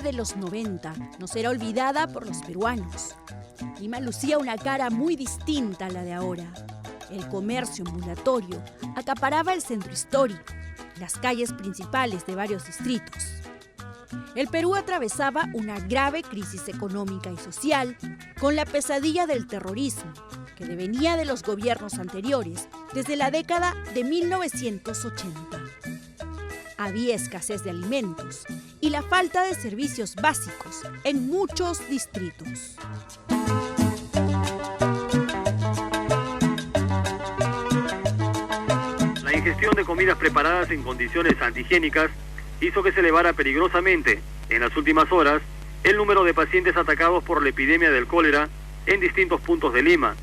De los 90 no será olvidada por los peruanos. Lima lucía una cara muy distinta a la de ahora. El comercio ambulatorio acaparaba el centro histórico, las calles principales de varios distritos. El Perú atravesaba una grave crisis económica y social con la pesadilla del terrorismo, que devenía de los gobiernos anteriores desde la década de 1980. Había escasez de alimentos y la falta de servicios básicos en muchos distritos. La ingestión de comidas preparadas en condiciones antihigiénicas hizo que se elevara peligrosamente, en las últimas horas, el número de pacientes atacados por la epidemia del cólera en distintos puntos de Lima.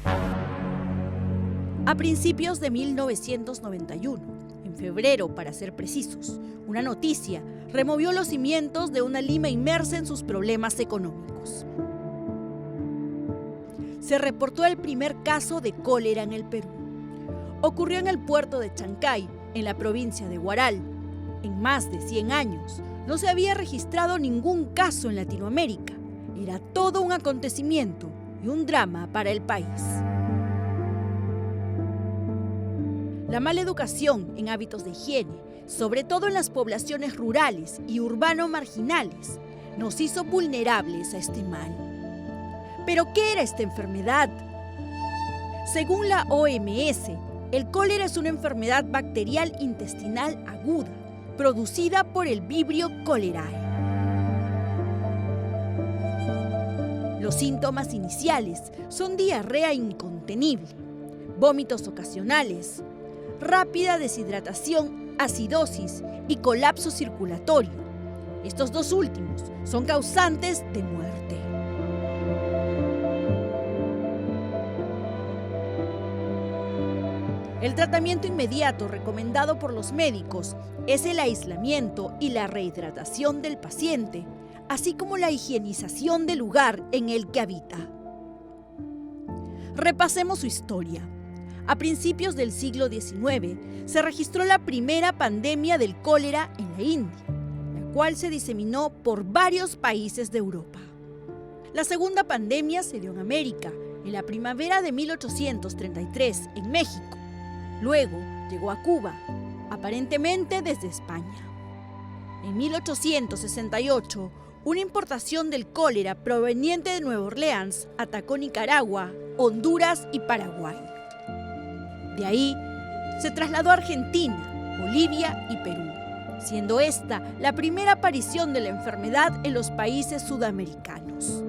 A principios de 1991, en febrero para ser precisos, una noticia removió los cimientos de una Lima inmersa en sus problemas económicos. Se reportó el primer caso de cólera en el Perú. Ocurrió en el puerto de Chancay, en la provincia de Huaral. En más de 100 años no se había registrado ningún caso en Latinoamérica. Era todo un acontecimiento y un drama para el país. La mala educación en hábitos de higiene, sobre todo en las poblaciones rurales y urbano-marginales, nos hizo vulnerables a este mal. ¿Pero qué era esta enfermedad? Según la OMS, el cólera es una enfermedad bacterial intestinal aguda, producida por el Vibrio cholerae. Los síntomas iniciales son diarrea incontenible, vómitos ocasionales, rápida deshidratación, acidosis y colapso circulatorio. Estos dos últimos son causantes de muerte. El tratamiento inmediato recomendado por los médicos es el aislamiento y la rehidratación del paciente, así como la higienización del lugar en el que habita. Repasemos su historia. A principios del siglo XIX se registró la primera pandemia del cólera en la India, la cual se diseminó por varios países de Europa. La segunda pandemia se dio en América, en la primavera de 1833, en México. Luego llegó a Cuba, aparentemente desde España. En 1868, una importación del cólera proveniente de Nueva Orleans atacó Nicaragua, Honduras y Paraguay. De ahí se trasladó a Argentina, Bolivia y Perú, siendo esta la primera aparición de la enfermedad en los países sudamericanos.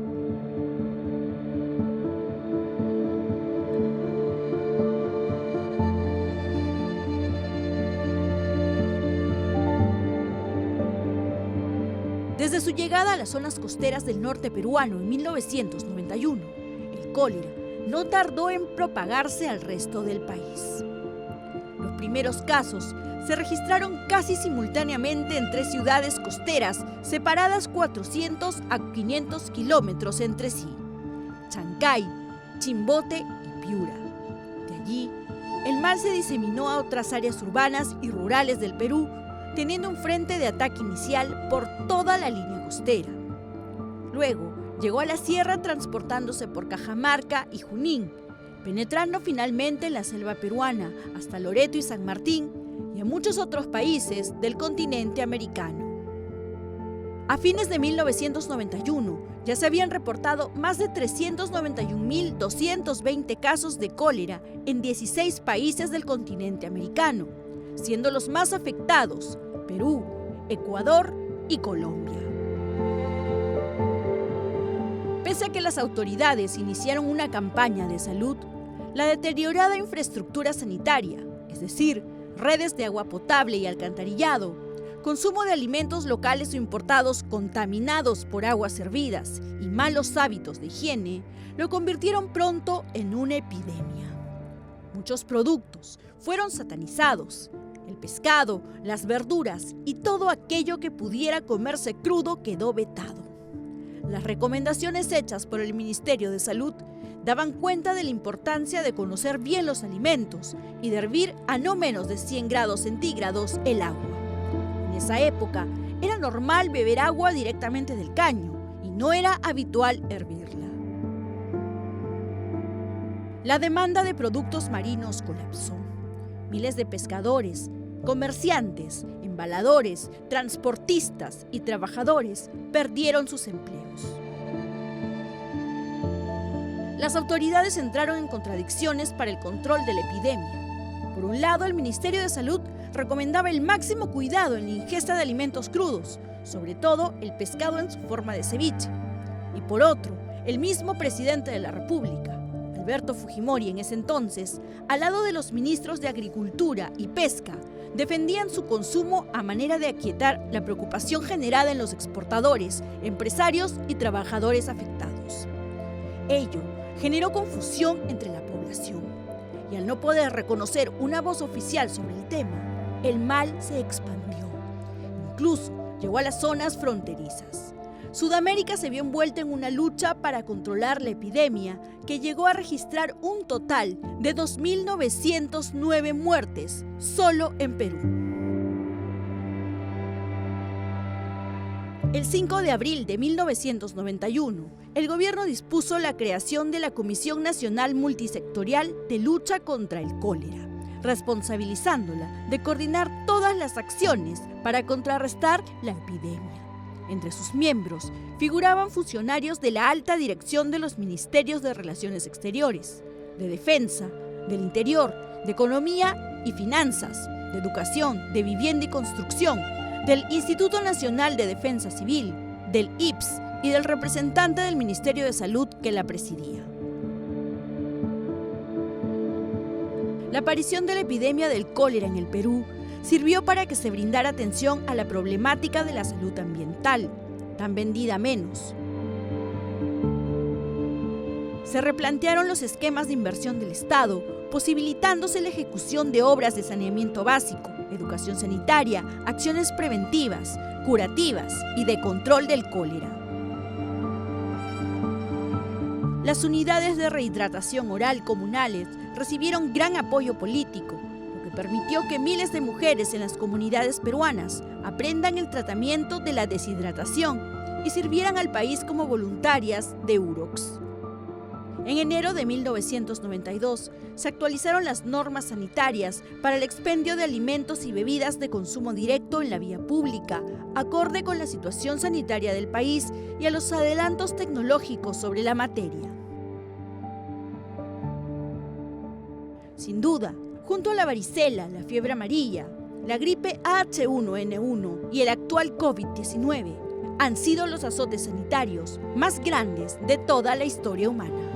Desde su llegada a las zonas costeras del norte peruano en 1991, el cólera no tardó en propagarse al resto del país. Los primeros casos se registraron casi simultáneamente en 3 ciudades costeras separadas 400 a 500 kilómetros entre sí: Chancay, Chimbote y Piura. De allí, el mal se diseminó a otras áreas urbanas y rurales del Perú, teniendo un frente de ataque inicial por toda la línea costera. Luego, llegó a la sierra transportándose por Cajamarca y Junín, penetrando finalmente en la selva peruana hasta Loreto y San Martín y en muchos otros países del continente americano. A fines de 1991 ya se habían reportado más de 391.220 casos de cólera en 16 países del continente americano, siendo los más afectados Perú, Ecuador y Colombia. Pese a que las autoridades iniciaron una campaña de salud, la deteriorada infraestructura sanitaria, es decir, redes de agua potable y alcantarillado, consumo de alimentos locales o importados contaminados por aguas hervidas y malos hábitos de higiene lo convirtieron pronto en una epidemia. Muchos productos fueron satanizados. El pescado, las verduras y todo aquello que pudiera comerse crudo quedó vetado. Las recomendaciones hechas por el Ministerio de Salud daban cuenta de la importancia de conocer bien los alimentos y de hervir a no menos de 100 grados centígrados el agua. En esa época era normal beber agua directamente del caño y no era habitual hervirla. La demanda de productos marinos colapsó. Miles de pescadores, comerciantes, embaladores, transportistas y trabajadores perdieron sus empleos. Las autoridades entraron en contradicciones para el control de la epidemia. Por un lado, el Ministerio de Salud recomendaba el máximo cuidado en la ingesta de alimentos crudos, sobre todo el pescado en su forma de ceviche. Y por otro, el mismo presidente de la República, Alberto Fujimori, en ese entonces, al lado de los ministros de Agricultura y Pesca, defendían su consumo a manera de aquietar la preocupación generada en los exportadores, empresarios y trabajadores afectados. Ello generó confusión entre la población y al no poder reconocer una voz oficial sobre el tema, el mal se expandió. Incluso llegó a las zonas fronterizas. Sudamérica se vio envuelta en una lucha para controlar la epidemia que llegó a registrar un total de 2.909 muertes solo en Perú. El 5 de abril de 1991, el gobierno dispuso la creación de la Comisión Nacional Multisectorial de Lucha contra el Cólera, responsabilizándola de coordinar todas las acciones para contrarrestar la epidemia. Entre sus miembros figuraban funcionarios de la alta dirección de los Ministerios de Relaciones Exteriores, de Defensa, del Interior, de Economía y Finanzas, de Educación, de Vivienda y Construcción, del Instituto Nacional de Defensa Civil, del IPS y del representante del Ministerio de Salud que la presidía. La aparición de la epidemia del cólera en el Perú sirvió para que se brindara atención a la problemática de la salud ambiental, tan vendida menos. Se replantearon los esquemas de inversión del Estado, posibilitándose la ejecución de obras de saneamiento básico, educación sanitaria, acciones preventivas, curativas y de control del cólera. Las unidades de rehidratación oral comunales recibieron gran apoyo político, lo que permitió que miles de mujeres en las comunidades peruanas aprendan el tratamiento de la deshidratación y sirvieran al país como voluntarias de UROX. En enero de 1992 se actualizaron las normas sanitarias para el expendio de alimentos y bebidas de consumo directo en la vía pública, acorde con la situación sanitaria del país y a los adelantos tecnológicos sobre la materia. Sin duda, junto a la varicela, la fiebre amarilla, la gripe H1N1 y el actual COVID-19, han sido los azotes sanitarios más grandes de toda la historia humana.